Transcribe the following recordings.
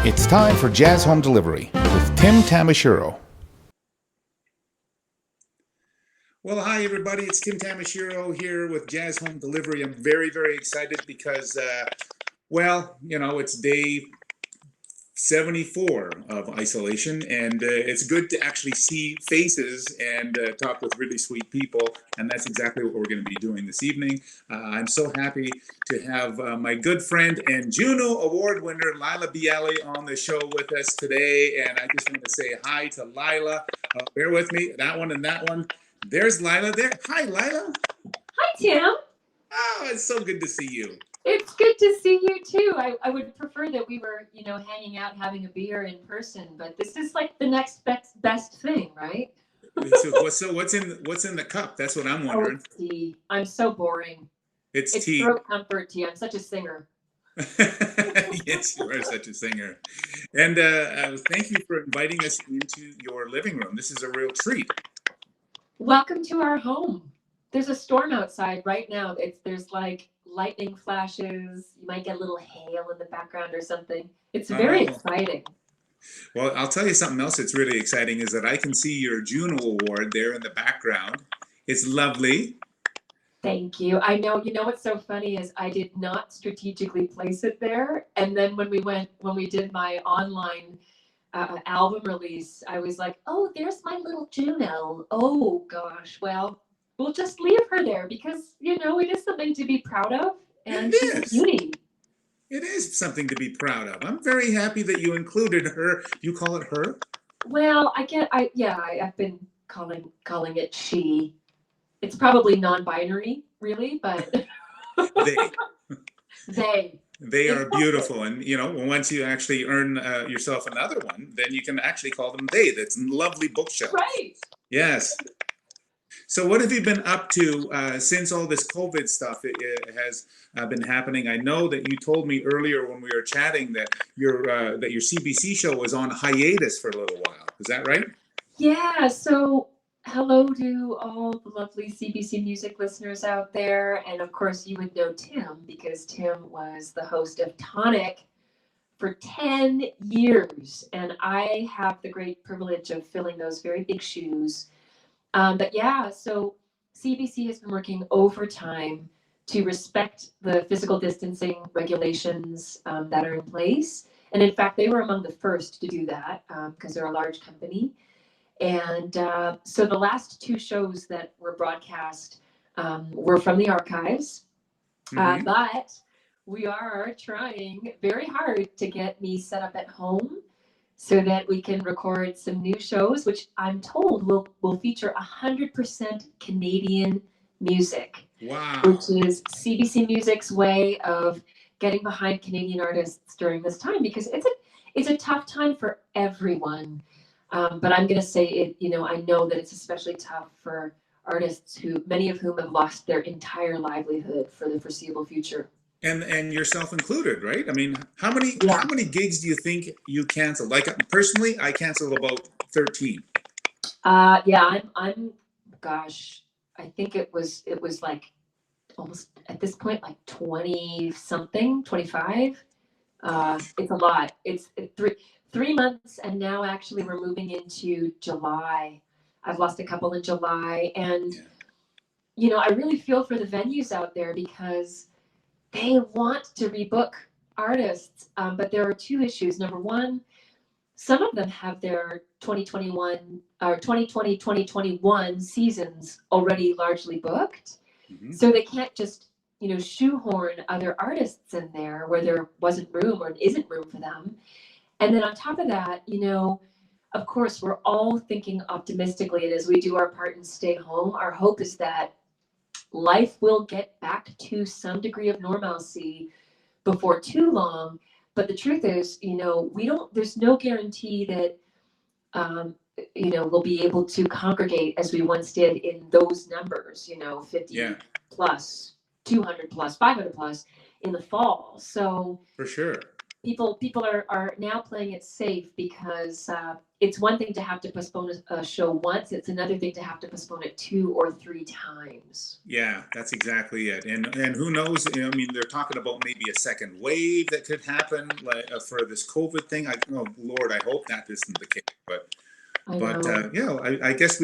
It's time for Jazz Home Delivery with Tim Tamashiro. Well, hi, everybody. It's Tim Tamashiro here with Jazz Home Delivery. I'm very, very excited because, it's day 74 of isolation, and it's good to actually see faces and talk with really sweet people, and that's exactly what we're going to be doing this evening. I'm so happy to have my good friend and Juno Award winner Laila Biali on the show with us today, and I just want to say hi to Laila. Bear with me, that one and that one. There's Laila there. Hi, Laila. Hi, Tim. Oh, it's so good to see you. It's good to see you too. I would prefer that we were, hanging out, having a beer in person, but this is like the next best thing, right? So what's in the cup? That's what I'm wondering. Oh, it's tea. I'm so boring. It's tea. Throat comfort tea. I'm such a singer. Yes, you are such a singer. And thank you for inviting us into your living room. This is a real treat. Welcome to our home. There's a storm outside right now. There's like lightning flashes. You might get a little hail in the background or something. It's very exciting. Well, I'll tell you something else that's really exciting is that I can see your Juno Award there in the background. It's lovely. Thank you. I know. You know what's so funny is I did not strategically place it there. And then when we did my online album release, I was like, oh, there's my little Juno. Oh, gosh. Well, we'll just leave her there because, it is something to be proud of. And she's a beauty. It is something to be proud of. I'm very happy that you included her. You call it her? Well, I've been calling it she. It's probably non-binary, really, but they. They are beautiful, and once you actually earn yourself another one, then you can actually call them they. That's a lovely bookshelf. Right. Yes. So what have you been up to since all this COVID stuff has been happening? I know that you told me earlier when we were chatting that your CBC show was on hiatus for a little while. Is that right? Yeah. So hello to all the lovely CBC Music listeners out there. And of course, you would know Tim because Tim was the host of Tonic for 10 years. And I have the great privilege of filling those very big shoes. So CBC has been working overtime to respect the physical distancing regulations that are in place. And in fact, they were among the first to do that because they're a large company. And so the last two shows that were broadcast were from the archives, but we are trying very hard to get me set up at home so that we can record some new shows, which I'm told will feature 100% Canadian music. Wow. Which is CBC Music's way of getting behind Canadian artists during this time because it's a tough time for everyone. But I'm going to say it, I know that it's especially tough for artists many of whom have lost their entire livelihood for the foreseeable future. And yourself included, right? I mean, how many gigs do you think you canceled? Like personally, I canceled about 13. I'm gosh, I think it was like almost at this point like 20 something, 25. It's a lot. It's 3 months, and now actually we're moving into July. I've lost a couple in July, and I really feel for the venues out there because they want to rebook artists, but there are two issues. Number one, some of them have their 2021 or 2020, 2021 seasons already largely booked. Mm-hmm. So they can't just, shoehorn other artists in there where there wasn't room or isn't room for them. And then on top of that, of course, we're all thinking optimistically. And as we do our part and stay home, our hope is that life will get back to some degree of normalcy before too long. But the truth is, there's no guarantee that, we'll be able to congregate as we once did in those numbers, 50 plus, 200 plus, 500 plus in the fall. So for sure. people are now playing it safe because it's one thing to have to postpone a show once. It's another thing to have to postpone it 2 or 3 times. Yeah, that's exactly it. And who knows? You know, I mean, they're talking about maybe a second wave that could happen, like for this COVID thing. Oh Lord, I hope that isn't the case. But yeah, I guess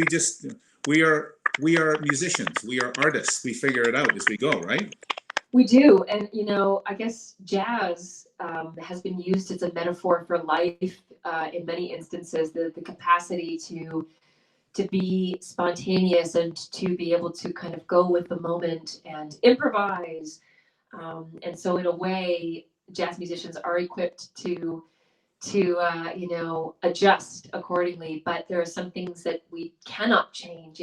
we are we are musicians, we are artists. We figure it out as we go, right? We do, and I guess jazz has been used as a metaphor for life in many instances. The capacity to be spontaneous and to be able to kind of go with the moment and improvise. And so, in a way, jazz musicians are equipped to adjust accordingly. But there are some things that we cannot change.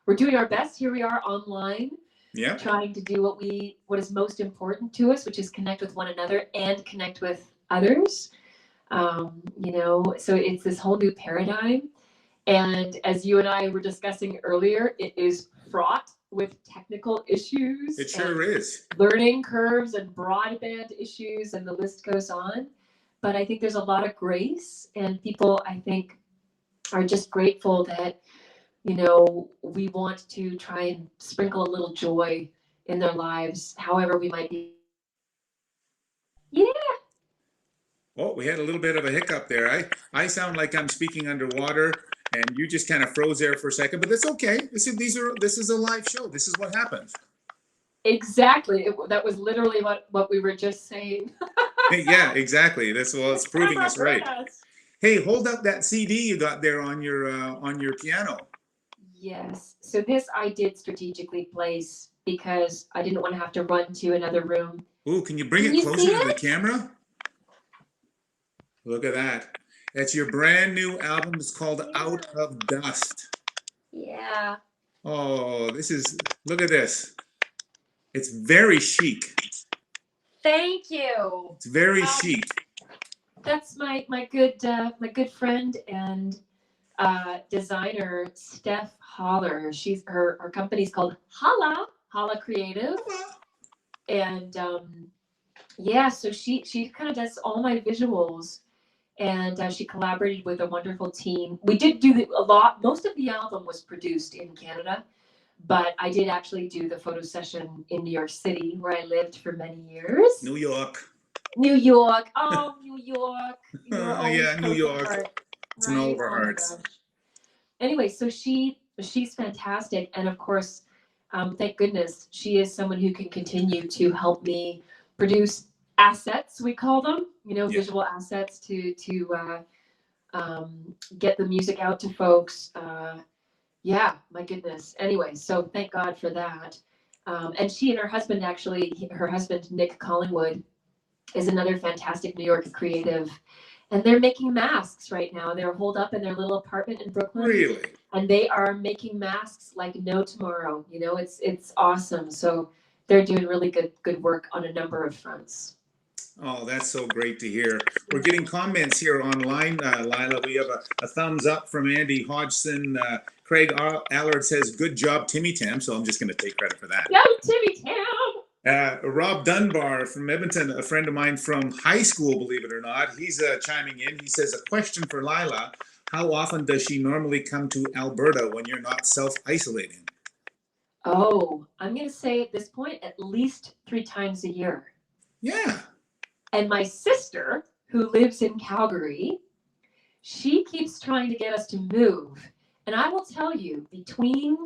We're doing our best. Here we are online, Yeah. trying to do what is most important to us, which is connect with one another and connect with others. So it's this whole new paradigm. And as you and I were discussing earlier, it is fraught with technical issues. It sure is. Learning curves and broadband issues, and the list goes on. But I think there's a lot of grace, and people, I think, are just grateful that, we want to try and sprinkle a little joy in their lives, however we might be. Yeah. Oh, we had a little bit of a hiccup there. I sound like I'm speaking underwater, and you just kind of froze there for a second, but that's okay. This is a live show. This is what happens. Exactly. That was literally what we were just saying. Yeah, exactly. It's proving us right. Hey, hold up that CD you got there on your piano. Yes. So this I did strategically place because I didn't want to have to run to another room. Ooh, can you bring it closer to the camera? Look at that. That's your brand new album. It's called Out of Dust. Yeah. Oh, look at this. It's very chic. Thank you. It's very chic. That's my good friend and designer Steph Holler. Her company's called Holla Creative. And yeah, so she kind of does all my visuals, and she collaborated with a wonderful team. We did do a lot. Most of the album was produced in Canada, but I did actually do the photo session in New York City, where I lived for many years. New York. Oh, New York. Yeah, New York. It's in all of our hearts. Anyway, so she's fantastic, and of course, thank goodness she is someone who can continue to help me produce assets. We call them, visual assets to get the music out to folks. Yeah, my goodness. Anyway, so thank God for that. And she and her husband, her husband Nick Collingwood, is another fantastic New York creative. And they're making masks right now. They're holed up in their little apartment in Brooklyn. Really? And they are making masks like no tomorrow. It's awesome. So they're doing really good work on a number of fronts. Oh, that's so great to hear. We're getting comments here online, Laila. We have a thumbs up from Andy Hodgson. Craig Allard says, "Good job, Timmy Tam." So I'm just going to take credit for that. Yo, Timmy Tam! Rob Dunbar from Edmonton, a friend of mine from high school, believe it or not, he's chiming in. He says, "A question for Laila. How often does she normally come to Alberta when you're not self-isolating?" Oh, I'm going to say at this point, at least 3 times a year. Yeah. And my sister, who lives in Calgary, she keeps trying to get us to move. And I will tell you, between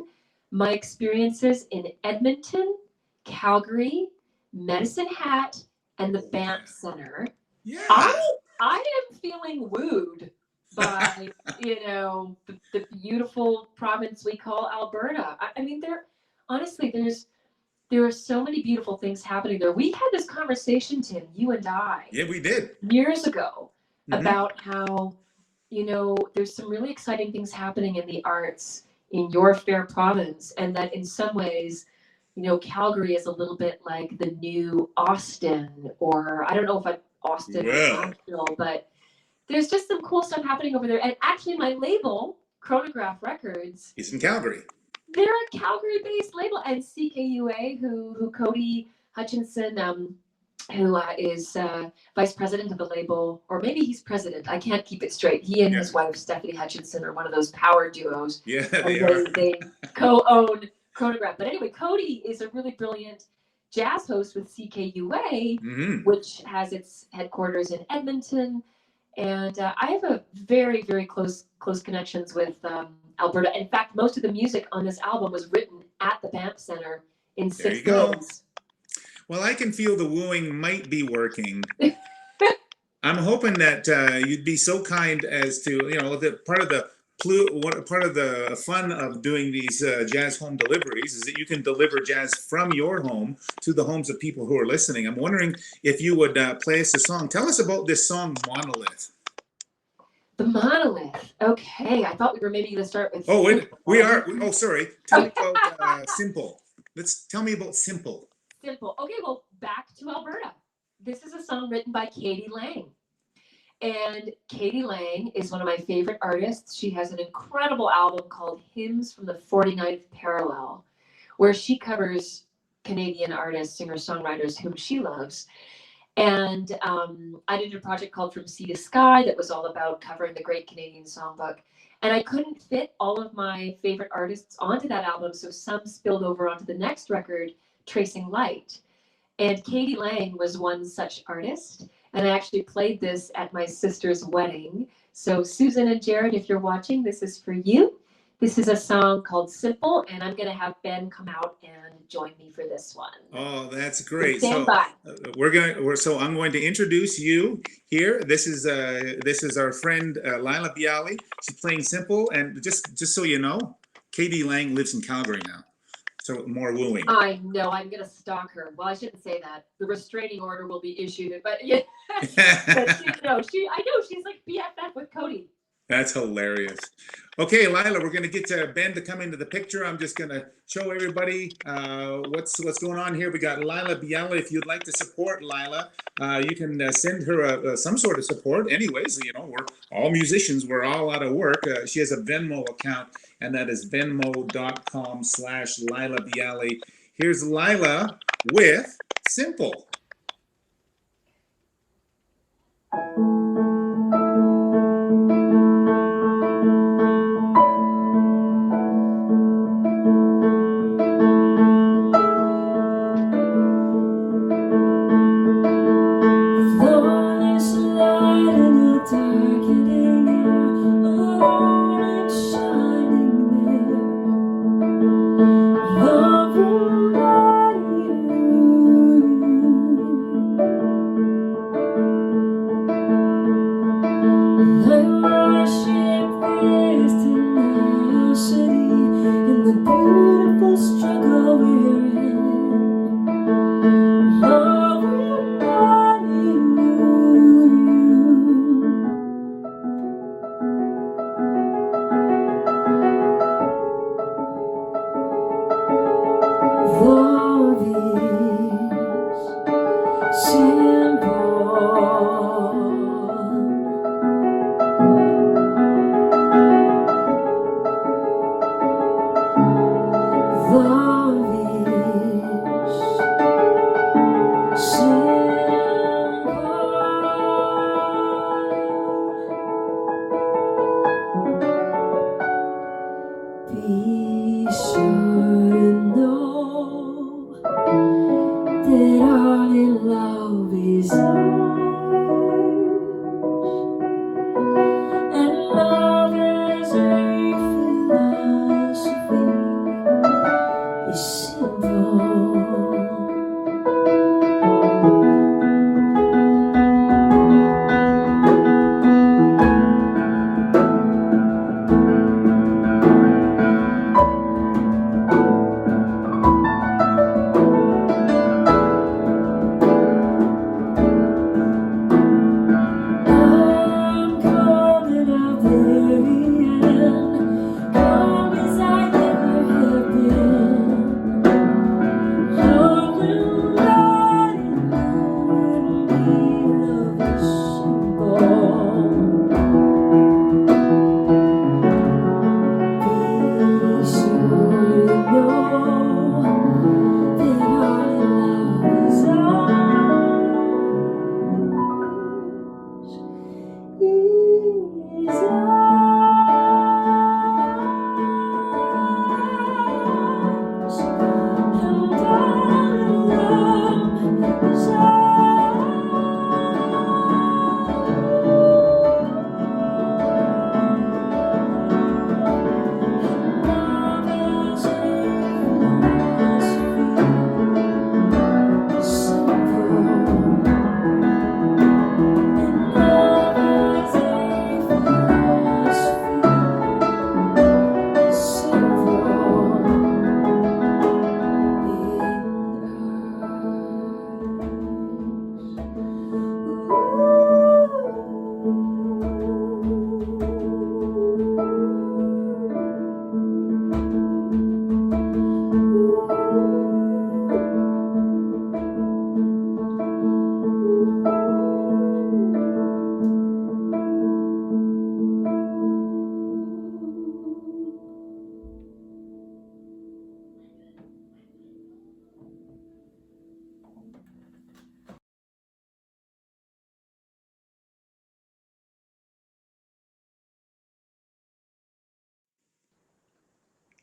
my experiences in Edmonton, Calgary, Medicine Hat, and the Banff Center, yeah. I am feeling wooed by, the beautiful province we call Alberta. I mean, there are so many beautiful things happening there. We had this conversation, Tim, you and I. Yeah, we did. Years ago, about how, there's some really exciting things happening in the arts in your fair province, and that in some ways, Calgary is a little bit like the new Austin, or I don't know if Austin or Nashville, but there's just some cool stuff happening over there. And actually, my label, Chronograph Records, is in Calgary. They're a Calgary-based label, and CKUA, who Cody Hutchinson who is vice president of the label, or maybe he's president. I can't keep it straight. He and his wife Stephanie Hutchinson are one of those power duos. Yeah, and they are. They co-own Chronograph. But anyway, Cody is a really brilliant jazz host with CKUA, which has its headquarters in Edmonton. And I have a very, very close connections with Alberta. In fact, most of the music on this album was written at the Banff Center in 6 days. Well, I can feel the wooing might be working. I'm hoping that you'd be so kind as to, you know, that part of the fun of doing these jazz home deliveries is that you can deliver jazz from your home to the homes of people who are listening. I'm wondering if you would play us a song. Tell us about this song, Monolith. The Monolith. Okay, I thought we were maybe going to start with. Oh, wait, we are. Oh, sorry. Tell me about Simple. Tell me about Simple. Simple. Okay, well, back to Alberta. This is a song written by Katie Lang. And Katie Lang is one of my favorite artists. She has an incredible album called Hymns from the 49th Parallel, where she covers Canadian artists, singer-songwriters whom she loves. And I did a project called From Sea to Sky that was all about covering the Great Canadian Songbook. And I couldn't fit all of my favorite artists onto that album, so some spilled over onto the next record, Tracing Light. And Katie Lang was one such artist. And I actually played this at my sister's wedding. So Susan and Jared, if you're watching, this is for you. This is a song called Simple, and I'm going to have Ben come out and join me for this one. Oh, that's great. So stand by. I'm going to introduce you here. This is our friend Laila Biali. She's playing Simple, and just so you know, Katie Lang lives in Calgary now. So more wooing. I know. I'm going to stalk her. Well, I shouldn't say that. The restraining order will be issued. But yeah, but I know she's like BFF with Cody. That's hilarious. Okay, Laila, we're going to get Ben to come into the picture. I'm just going to show everybody what's going on here. We got Laila Biali. If you'd like to support Laila, you can send her some sort of support. Anyways, you know, we're all musicians. We're all out of work. She has a Venmo account, and that is venmo.com/Laila Biali. Here's Laila with Simple. Love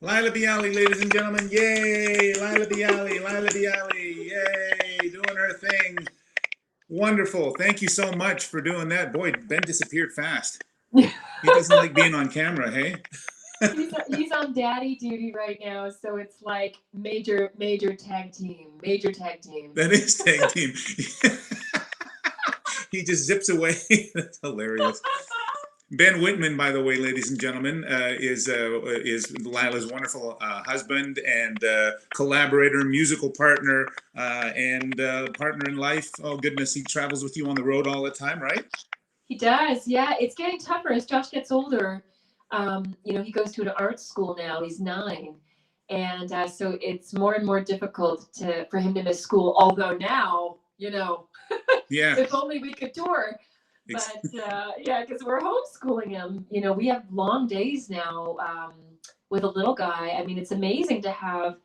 Laila Biali, ladies and gentlemen. Yay! Laila Biali, Laila Biali. Yay! Doing her thing. Wonderful. Thank you so much for doing that. Boy, Ben disappeared fast. He doesn't like being on camera, hey? He's on daddy duty right now, so it's like major tag team, major tag team. That is tag team. He just zips away. That's hilarious. Ben Whitman, by the way, ladies and gentlemen, is Lila's wonderful husband and collaborator, musical partner, and partner in life. Oh goodness, he travels with you on the road all the time, right? He does, yeah. It's getting tougher as Josh gets older. He goes to an art school now. He's 9, and so it's more and more difficult for him to miss school. Although now, Yeah. if only we could tour. But yeah, because we're homeschooling him. We have long days now with a little guy. I mean, it's amazing to have,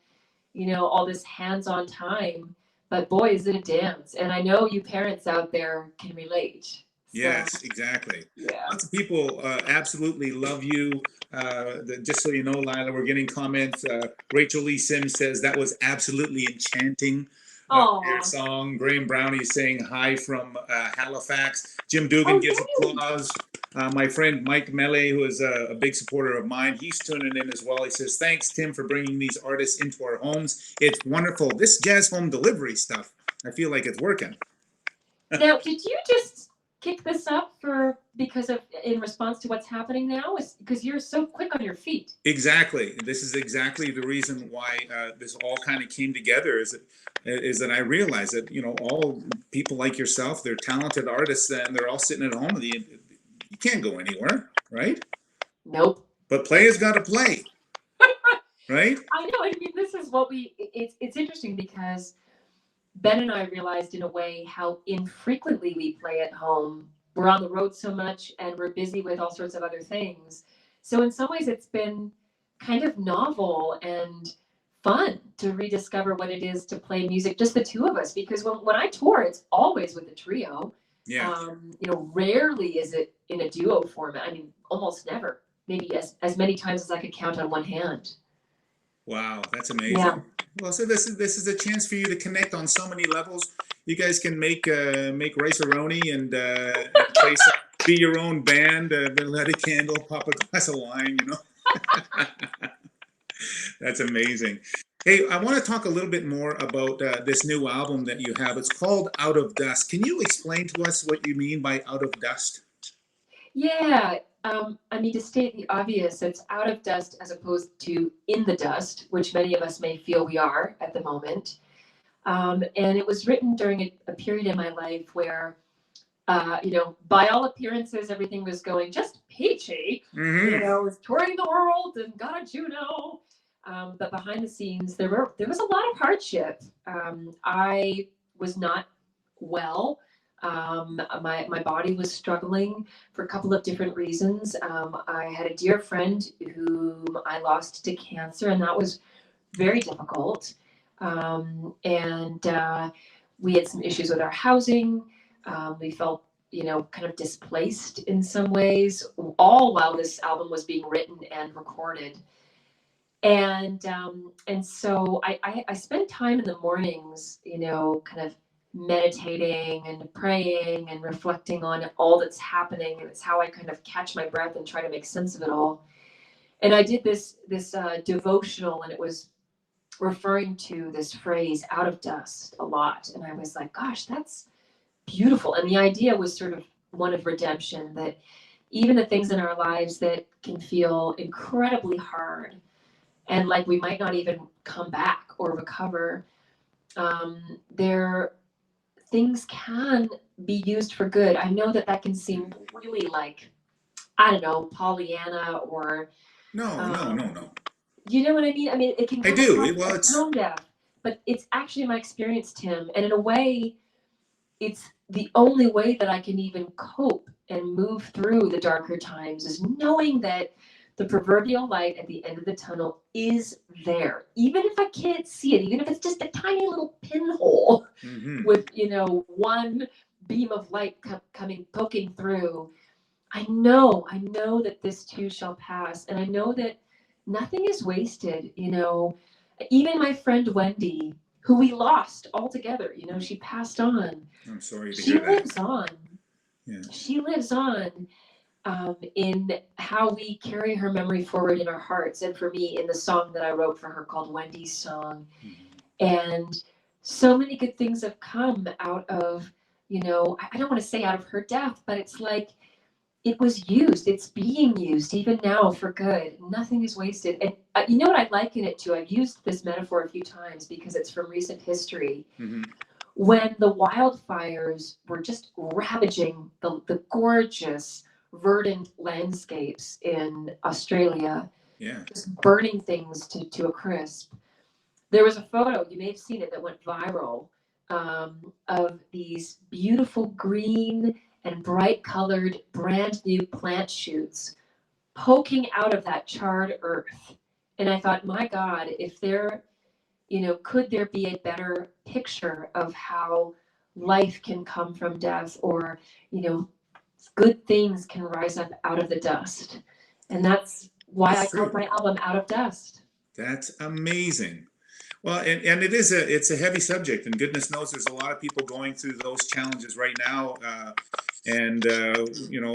all this hands-on time. But boy, is it a dance. And I know you parents out there can relate. So, yes, exactly. Yeah. Lots of people absolutely love you. Just so you know, Laila, we're getting comments. Rachel Lee Sims says that was absolutely enchanting. Your song. Graham Brownie is saying hi from Halifax. Jim Dugan gives applause. My friend Mike Mele, who is a big supporter of mine, he's tuning in as well. He says, thanks, Tim, for bringing these artists into our homes. It's wonderful. This jazz home delivery stuff, I feel like it's working. Now, did you just kick this up in response to what's happening now? Is because you're so quick on your feet. Exactly. This is exactly the reason why this all kind of came together. Is that I realize that all people like yourself, they're talented artists, and they're all sitting at home. You can't go anywhere, right? Nope. But players got to play, right? I know. I mean, this is what it's interesting because Ben and I realized in a way how infrequently we play at home. We're on the road so much and we're busy with all sorts of other things. So in some ways it's been kind of novel and fun to rediscover what it is to play music, just the two of us, because when I tour, it's always with a trio. Yeah. Rarely is it in a duo format. I mean, almost never. Maybe as many times as I could count on one hand. Wow, that's amazing. Yeah. Well, so this is a chance for you to connect on so many levels. You guys can make rice-a-roni and play be your own band, light a candle, pop a glass of wine, That's amazing. Hey, I want to talk a little bit more about this new album that you have. It's called Out of Dust. Can you explain to us what you mean by Out of Dust? Yeah. I mean, to state the obvious, it's out of dust as opposed to in the dust, which many of us may feel we are at the moment. And it was written during a period in my life where, by all appearances, everything was going just peachy. Mm-hmm. I was touring the world and got a Juno. But behind the scenes, there was a lot of hardship. I was not well. My body was struggling for a couple of different reasons. I had a dear friend whom I lost to cancer, and that was very difficult. And we had some issues with our housing. We felt, kind of displaced in some ways, all while this album was being written and recorded. And so I spent time in the mornings, kind of meditating and praying and reflecting on all that's happening, and it's how I kind of catch my breath and try to make sense of it all. And I did this devotional, and it was referring to this phrase "out of dust" a lot, and I was like, gosh, that's beautiful. And the idea was sort of one of redemption, that even the things in our lives that can feel incredibly hard and like we might not even come back or recover, things can be used for good. I know that can seem really like, I don't know, Pollyanna or No. You know what I mean? I mean, it can I do. Well, it's tone deaf, but it's actually my experience, Tim. And in a way, it's the only way that I can even cope and move through the darker times is knowing that the proverbial light at the end of the tunnel is there. Even if I can't see it, even if it's just a tiny little pinhole with, one beam of light poking through, I know that this too shall pass. And I know that nothing is wasted, you know. Even my friend Wendy, who we lost altogether, you know, she passed on. I'm sorry to She hear that. lives on. Yeah. She lives on in how we carry her memory forward in our hearts. And for me, in the song that I wrote for her called Wendy's Song. Mhm. And so many good things have come out of, you know, I don't want to say out of her death, but it's like it was used. It's being used even now for good. Nothing is wasted. And you know what I liken it to? I've used this metaphor a few times because it's from recent history. Mhm. When the wildfires were just ravaging the gorgeous verdant landscapes in Australia, Yeah. just burning things to a crisp. There was a photo, you may have seen it, that went viral of these beautiful green and bright colored brand new plant shoots poking out of that charred earth. And I thought, my God, if there, you know, could there be a better picture of how life can come from death, or, you know, good things can rise up out of the dust? And that's why I That's called true. my album Out of Dust. That's amazing. Well, and it's a heavy subject, and goodness knows there's a lot of people going through those challenges right now. And you know,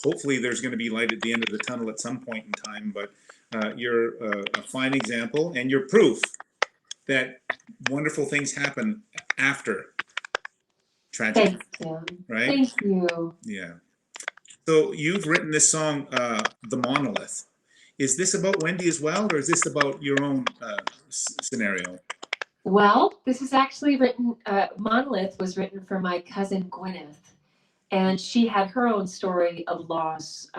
hopefully there's going to be light at the end of the tunnel at some point in time. But you're a fine example, and you're proof that wonderful things happen after tragedy, Thanks, Tim. right? Thank you. Yeah. So you've written this song, "The Monolith." Is this about Wendy as well, or is this about your own scenario? Well, this is actually written, Monolith was written for my cousin Gwyneth, and she had her own story of loss.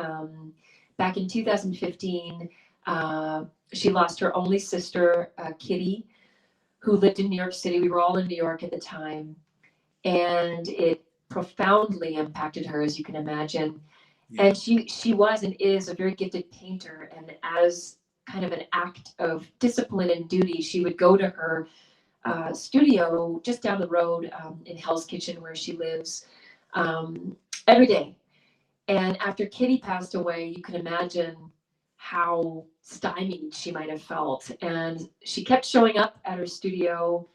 Back in 2015, she lost her only sister, Kitty, who lived in New York City. We were all in New York at the time, and it profoundly impacted her, as you can imagine. Yeah. And she was and is a very gifted painter, and as kind of an act of discipline and duty, she would go to her studio just down the road in Hell's Kitchen, where she lives, every day. And after Kitty passed away, you can imagine how stymied she might have felt. And she kept showing up at her studio,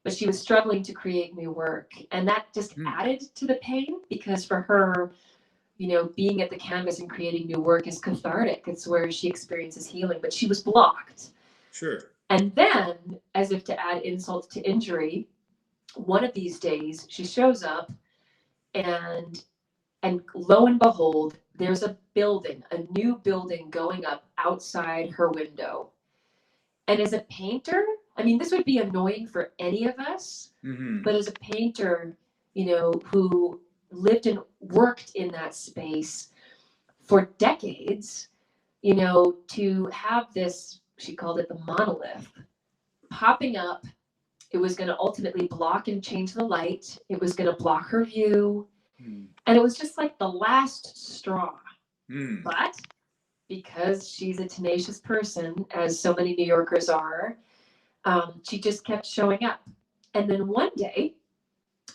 but she was struggling to create new work. And that just Hmm. added to the pain, because for her, you know, being at the canvas and creating new work is cathartic. It's where she experiences healing, but she was blocked. Sure. And then, as if to add insult to injury, one of these days she shows up, and lo and behold, there's a building, a new building going up outside her window. And as a painter, I mean, this would be annoying for any of us, Mm-hmm. but as a painter, you know, who lived and worked in that space for decades, you know, to have this, she called it the monolith, popping up. It was going to ultimately block and change the light. It was going to block her view. Mm. And it was just like the last straw. Mm. But because she's a tenacious person, as so many New Yorkers are, she just kept showing up. And then one day,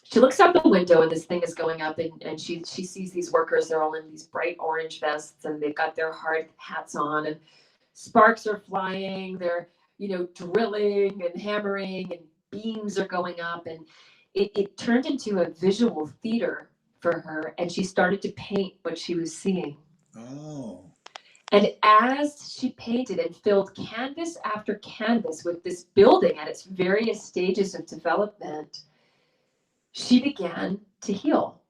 she looks out the window and this thing is going up, and she sees these workers. They're all in these bright orange vests, and they've got their hard hats on, and sparks are flying. They're, you know, drilling and hammering, and beams are going up, and it turned into a visual theater for her, and she started to paint what she was seeing. Oh. And as she painted and filled canvas after canvas with this building at its various stages of development, she began to heal.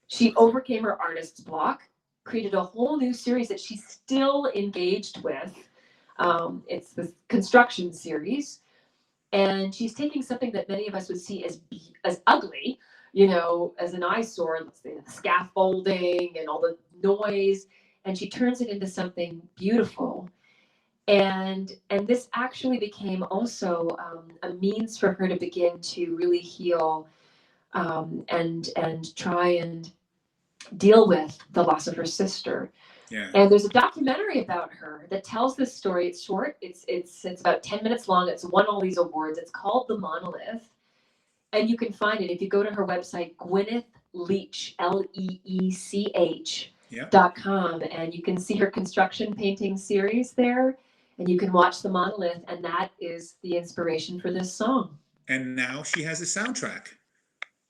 She overcame her artist's block, created a whole new series that she's still engaged with. It's the construction series, and she's taking something that many of us would see as ugly, you know, as an eyesore, the scaffolding and all the noise, and she turns it into something beautiful. And this actually became also a means for her to begin to really heal, and try and deal with the loss of her sister. Yeah. And there's a documentary about her that tells this story. It's short. It's about 10 minutes long. It's won all these awards. It's called The Monolith. And you can find it if you go to her website, Gwyneth Leach, Leech Yeah. .com, and you can see her construction painting series there. and you can watch the monolith, and that is the inspiration for this song. And now she has a soundtrack.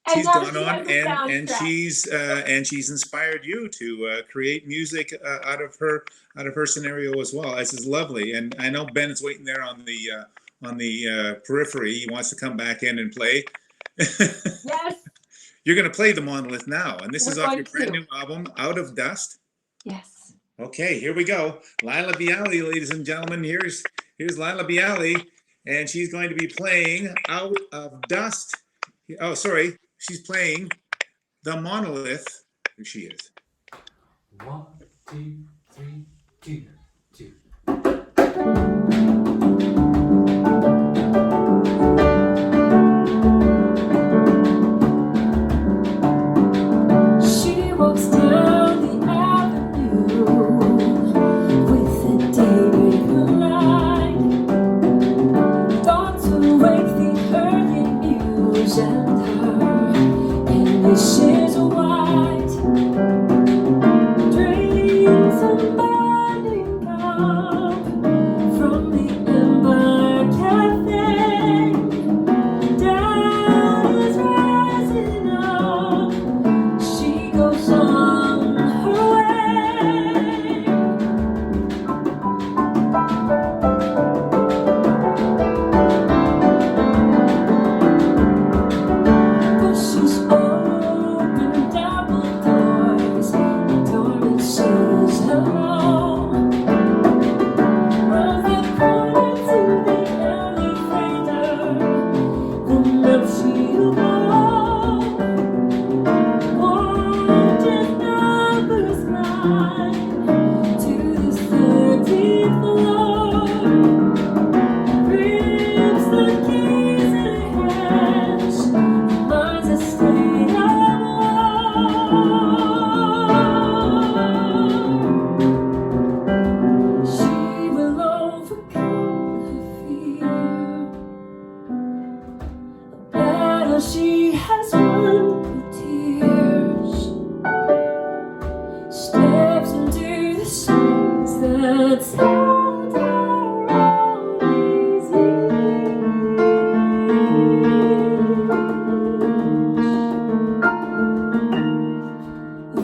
And She's now gone she on has a and soundtrack. she's inspired you to create music out of her scenario as well. This is lovely, and I know Ben is waiting there on the periphery. He wants to come back in and play. Yes. You're going to play the monolith now, and this We're is off your going brand to. new album, Out of Dust. Yes. Okay, here we go. Laila Biali, ladies and gentlemen. Here's Laila Biali, and she's going to be playing Out of Dust. Oh, sorry. She's playing the monolith. Here she is. 1, 2, 3, 2, 2. She walks down the avenue with a daybreak light, thought to wake the early muse and her in wishes white, dreams of burning up from the Empire Cafe. Down is rising up. She goes on her way. But she's opened double doors, the doorman says hello. Runs the corner to the elevator, then up she'll go. Wanted numbers climb to the 13th floor. Grips the keys in her hands, reminds a state of war. She will overcome her fear. A battle she has won with tears. Steps into the songs that sound her own easy.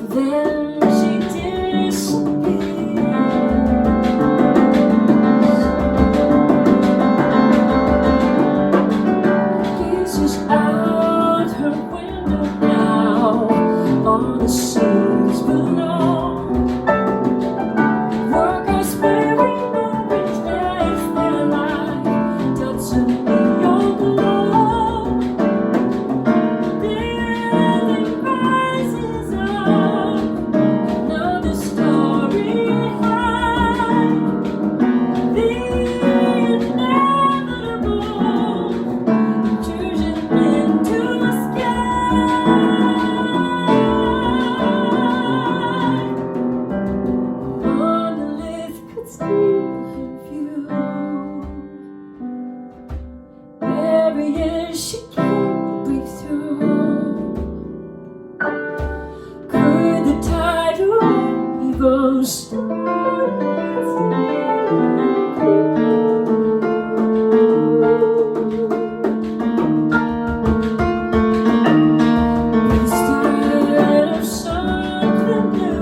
Then she disappears. Gazes out her window now on the seas below. Workers wearing orange next their light dots of neon glow. Building rises up, another story high. The inevitable intrusion into the sky. Monolith could steal her view. Barriers she can't break through. Could the tidal wave of starlight take her? Instead of something new.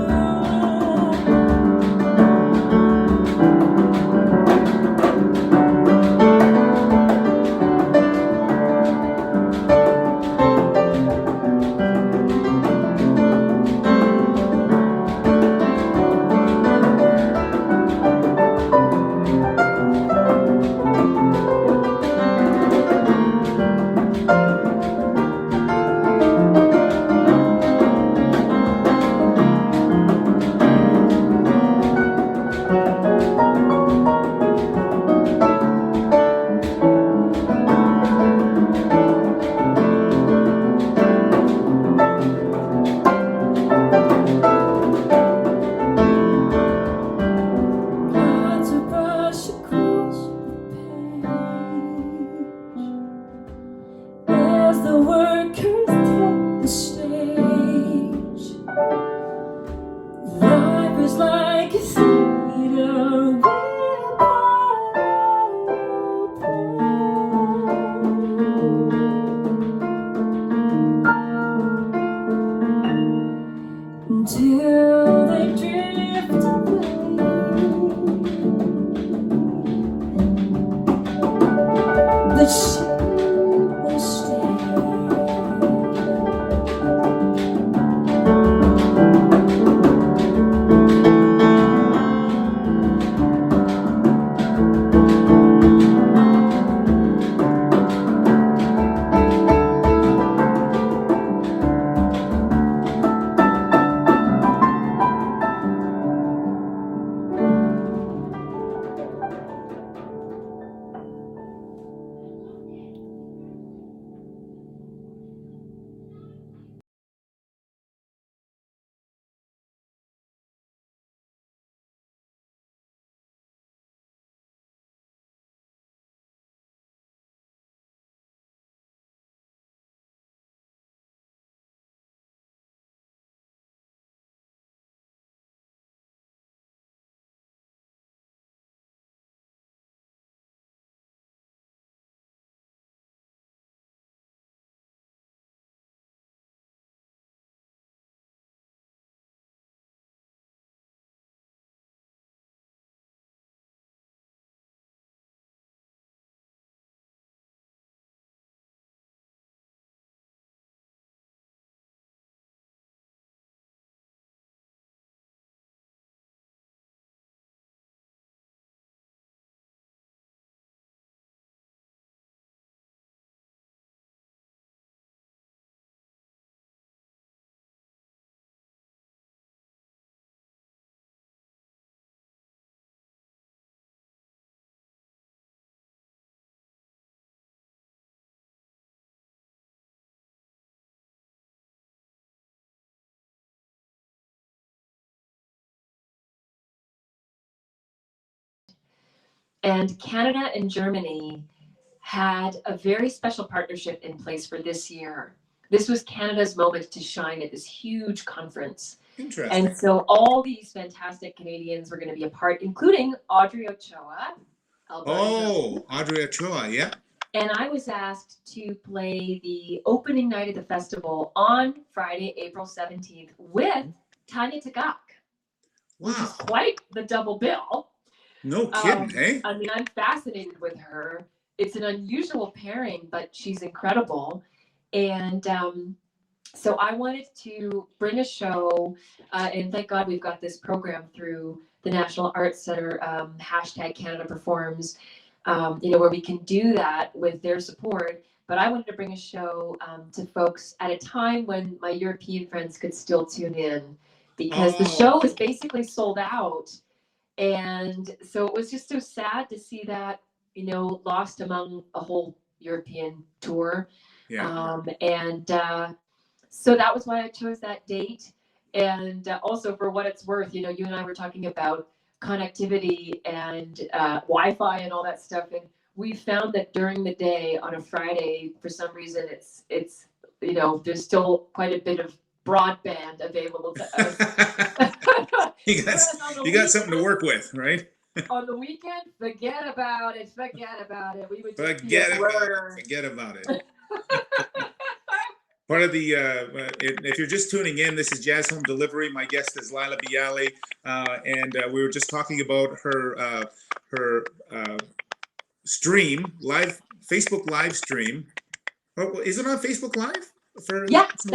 And Canada and Germany had a very special partnership in place for this year. This was Canada's moment to shine at this huge conference. Interesting. And so all these fantastic Canadians were going to be a part, including Audrey Ochoa. Oh, Audrey Ochoa, yeah. And I was asked to play the opening night of the festival on Friday, April 17th with Tanya Tagaq, which is Wow. quite the double bill. No kidding, hey? I mean, I'm fascinated with her. It's an unusual pairing, but she's incredible. And so I wanted to bring a show, and thank God we've got this program through the National Arts Center, hashtag Canada Performs, where we can do that with their support. But I wanted to bring a show to folks at a time when my European friends could still tune in, because the show was basically sold out. And so it was just so sad to see that, lost among a whole European tour. Yeah. So that was why I chose that date. And also, for what it's worth, you and I were talking about connectivity and Wi-Fi and all that stuff. And we found that during the day on a Friday, for some reason, it's there's still quite a bit of broadband available to us. you got something to work with, right? On the weekend, forget about it. We would just forget about it. Part of the, if you're just tuning in, this is Jazz Home Delivery. My guest is Laila Biali, and we were just talking about her Facebook live stream. Oh, is it on Facebook Live? That's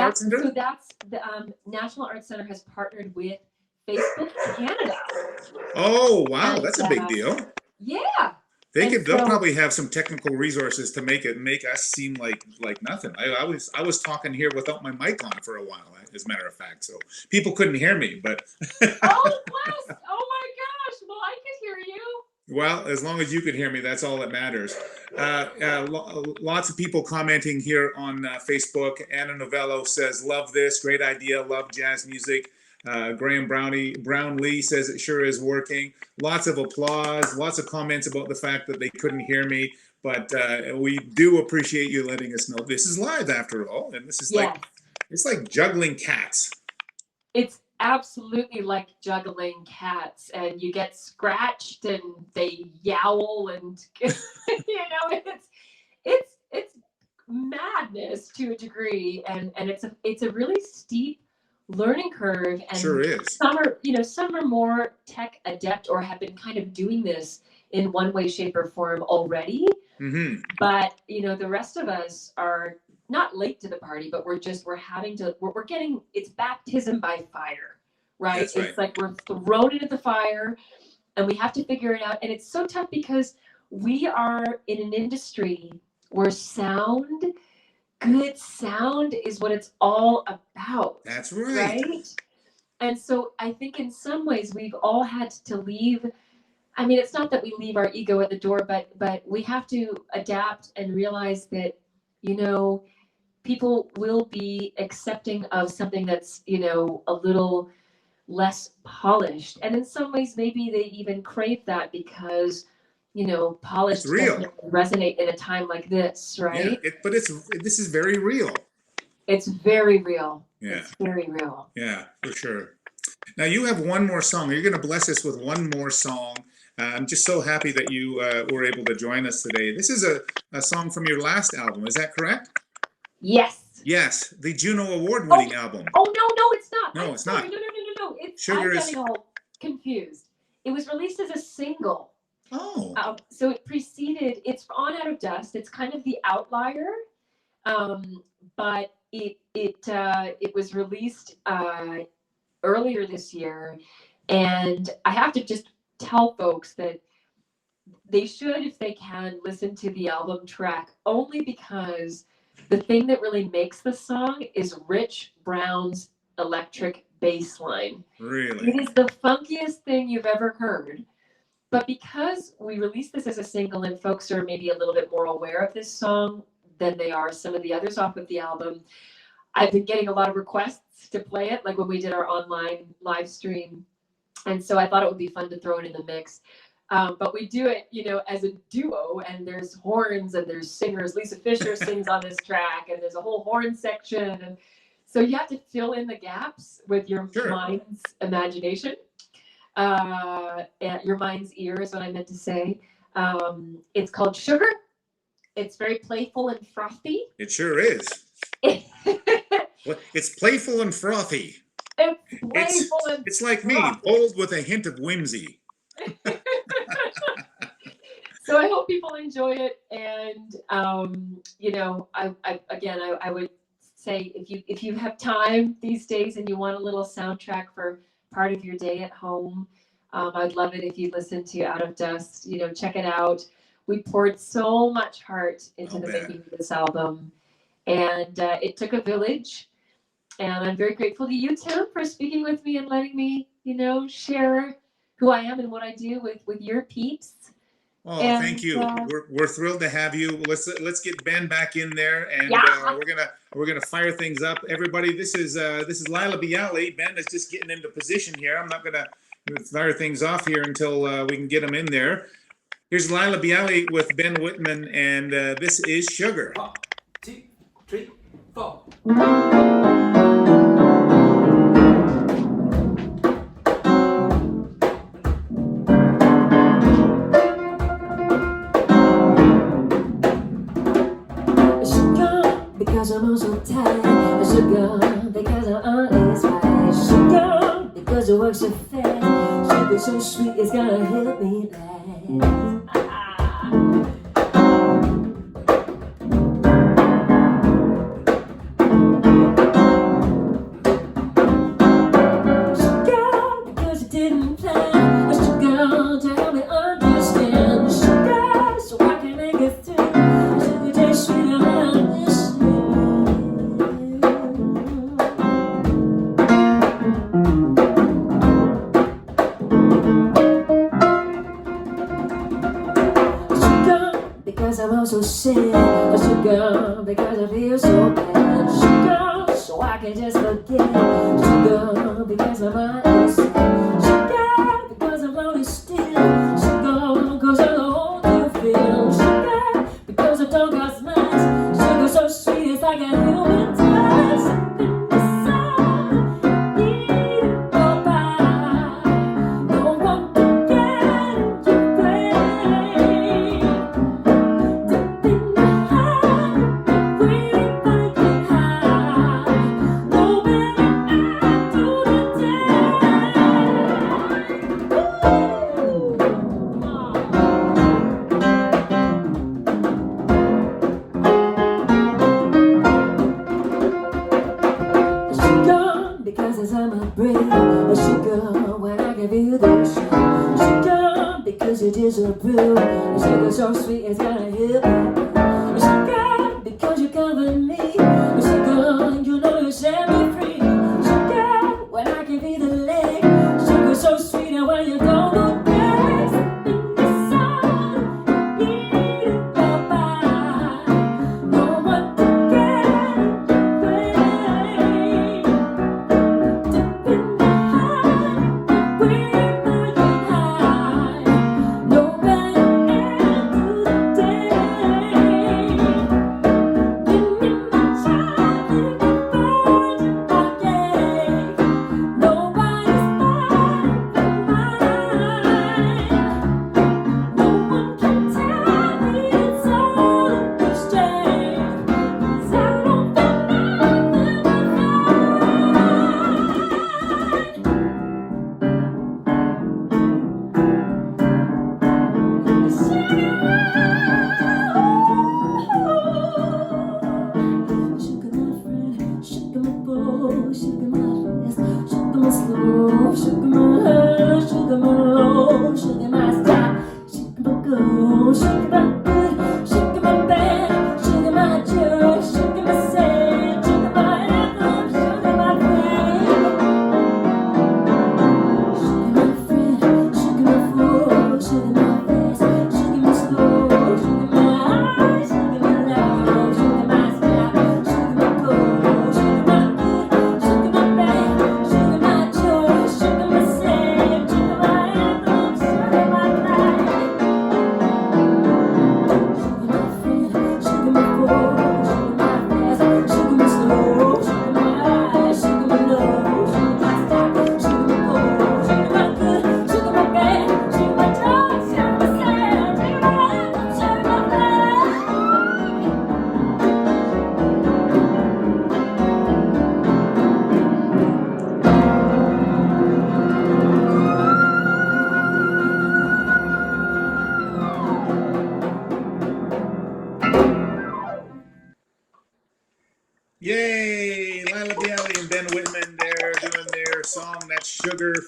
the National Arts Center has partnered with Facebook Canada. Oh wow, that's a big deal. Yeah. They'll probably have some technical resources to make us seem like nothing. I was talking here without my mic on for a while, as a matter of fact, so people couldn't hear me. But oh bless! Oh my gosh! Well, I could hear you. Well, as long as you can hear me, that's all that matters. Lots of people commenting here on Facebook. Anna Novello says, "Love this, great idea. Love jazz music." Graham Brownlee says it sure is working. Lots of applause, lots of comments about the fact that they couldn't hear me, but we do appreciate you letting us know. This is live after all, and this is it's like juggling cats. It's absolutely like juggling cats, and you get scratched and they yowl, and it's madness to a degree, and it's a really steep learning curve, and sure is. Some are more tech adept or have been kind of doing this in one way, shape, or form already. Mm-hmm. But the rest of us are not late to the party, but we're getting, it's baptism by fire, right? That's right. It's like we're thrown into the fire and we have to figure it out. And it's so tough because we are in an industry where good sound is what it's all about. That's right. Right? And so I think in some ways we've all had to leave. I mean, it's not that we leave our ego at the door, but we have to adapt and realize that, people will be accepting of something that's, a little less polished. And in some ways, maybe they even crave that because, polished doesn't resonate in a time like this, right? Yeah, this is very real. It's very real. Yeah. It's very real. Yeah, for sure. Now you have one more song. You're going to bless us with one more song. I'm just so happy that you were able to join us today. This is a song from your last album. Is that correct? Yes. Yes, the Juno Award winning album. Oh, no, it's not. No, it's not. No. Sugar I'm getting all confused. It was released as a single. Oh. So it's on Out of Dust. It's kind of the outlier. But it was released earlier this year. And I have to just tell folks that they should, if they can, listen to the album track, only because the thing that really makes the song is Rich Brown's electric bass line. Really? It is the funkiest thing you've ever heard. But because we released this as a single and folks are maybe a little bit more aware of this song than they are some of the others off of the album, I've been getting a lot of requests to play it, like when we did our online live stream. And so I thought it would be fun to throw it in the mix. But we do it, as a duo, and there's horns and there's singers. Lisa Fisher sings on this track, and there's a whole horn section. And so you have to fill in the gaps with your mind's imagination. Your mind's ear is what I meant to say. It's called Sugar. It's very playful and frothy. It sure is. It's playful and frothy. It's like me, bold with a hint of whimsy. So I hope people enjoy it, and I would say if you have time these days and you want a little soundtrack for part of your day at home, I'd love it if you listen to Out of Dust. Check it out. We poured so much heart into the making of this album, and it took a village. And I'm very grateful to you, Tim, for speaking with me and letting me, share who I am and what I do with your peeps. Oh, thank you. We're thrilled to have you. Let's get Ben back in there, and we're gonna fire things up. Everybody, this is Laila Biali. Ben is just getting into position here. I'm not gonna fire things off here until we can get him in there. Here's Laila Biali with Ben Whitman, and this is Sugar. 1, 2, 3, 4. Because I'm also tired, sugar, because I'm always right, sugar, because it works so fast, sugar so sweet, it's gonna help me last. Sugar, because it didn't plan, sugar, to help me understand, sugar, so I can make it through, sugar tastes sweet around this. Because I'm also sick, sugar, because I feel so bad, sugar, so I can just forget, sugar, because I'm honest, sugar, because I'm lonely still, sugar, because I don't want to feel, sugar, because I don't got much, sugar so sweet it's like a human touch, something the sun, need it go by, don't want to get in your brain. Because as I'm a brain, sugar, when I give you the shot, sugar, because it is a brew, sugar so sweet it's gonna hit me, sugar, because you cover me, sugar, you set me free, sugar, when I give you the leg, sugar so sweet and when you don't look back, in the sun, need it go by, no one to get in your way.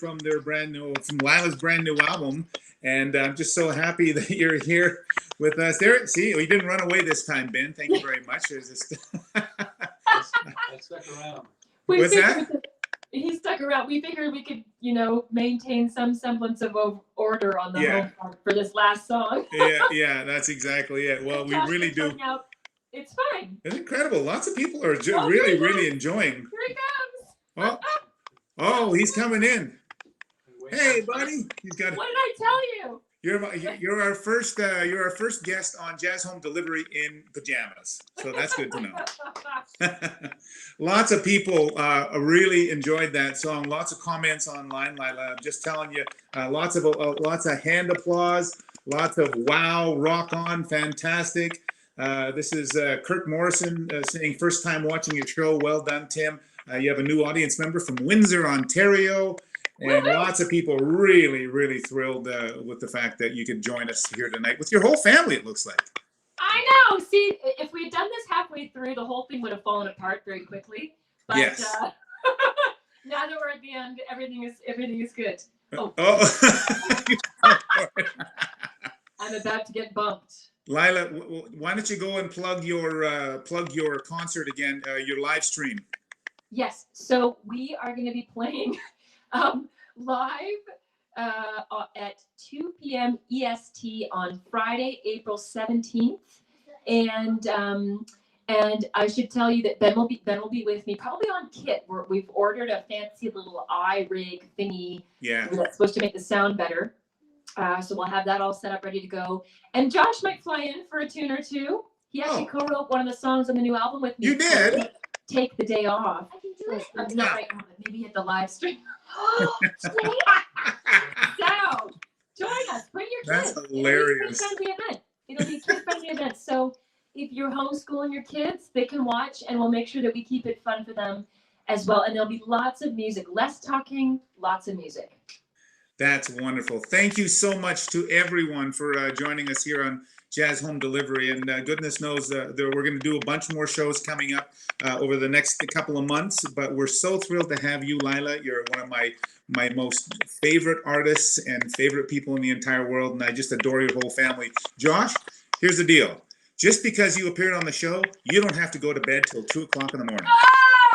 from Lila's brand new album. And I'm just so happy that you're here with us. There, see, we didn't run away this time, Ben. Thank you very much. There's this. I stuck around. What's that? He stuck around. We figured we could, maintain some semblance of order on the home part for this last song. Yeah, that's exactly it. Well, we really do. It's fine. It's incredible. Lots of people are really enjoying. Here he comes. Oh, he's coming in. Hey, buddy. He's got. What did I tell you? You're our first guest on Jazz Home Delivery in pajamas. So that's good to know. Lots of people really enjoyed that song. Lots of comments online, Laila. I'm just telling you, lots of hand applause, lots of wow, rock on, fantastic. This is Kirk Morrison saying, first time watching your show. Well done, Tim. You have a new audience member from Windsor, Ontario. And lots of people really thrilled with the fact that you could join us here tonight with your whole family, it looks like. I know. See, if we had done this halfway through, the whole thing would have fallen apart very quickly. But yes. Now that we're at the end, everything is good. Oh. I'm about to get bumped. Laila, why don't you go and plug your concert again, your live stream? Yes. So we are going to be playing live at 2 p.m. EST on Friday, April 17th. And I should tell you that Ben will be with me, probably on kit. We've ordered a fancy little iRig thingy that's supposed to make the sound better. So we'll have that all set up, ready to go. And Josh might fly in for a tune or two. He actually co-wrote one of the songs on the new album with me. You did? Take the day off. I can do it. Not right now, but maybe at the live stream. So, join us. Bring your kids. That's hilarious. It'll be a kid-friendly event. So if you're homeschooling your kids, they can watch, and we'll make sure that we keep it fun for them as well. And there'll be lots of music. Less talking, lots of music. That's wonderful. Thank you so much to everyone for joining us here on Jazz Home Delivery. And goodness knows we're going to do a bunch more shows coming up over the next couple of months. But we're so thrilled to have you, Laila. You're one of my most favorite artists and favorite people in the entire world. And I just adore your whole family. Josh, here's the deal. Just because you appeared on the show, you don't have to go to bed till 2 o'clock in the morning.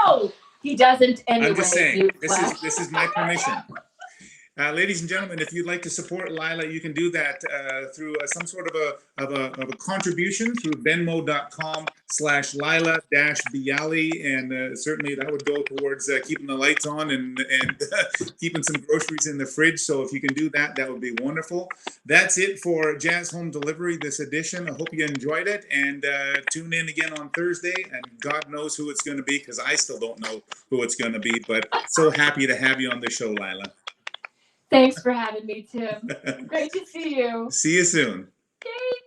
Oh! He doesn't anyway. I'm just saying, this is my permission. Ladies and gentlemen, if you'd like to support Laila, you can do that through some sort of a contribution through venmo.com/Laila-Biali, and certainly that would go towards keeping the lights on and keeping some groceries in the fridge. So if you can do that, that would be wonderful. That's it for Jazz Home Delivery this edition. I hope you enjoyed it, and tune in again on Thursday. And God knows who it's going to be, because I still don't know who it's going to be. But so happy to have you on the show, Laila. Thanks for having me, Tim. Great to see you. See you soon.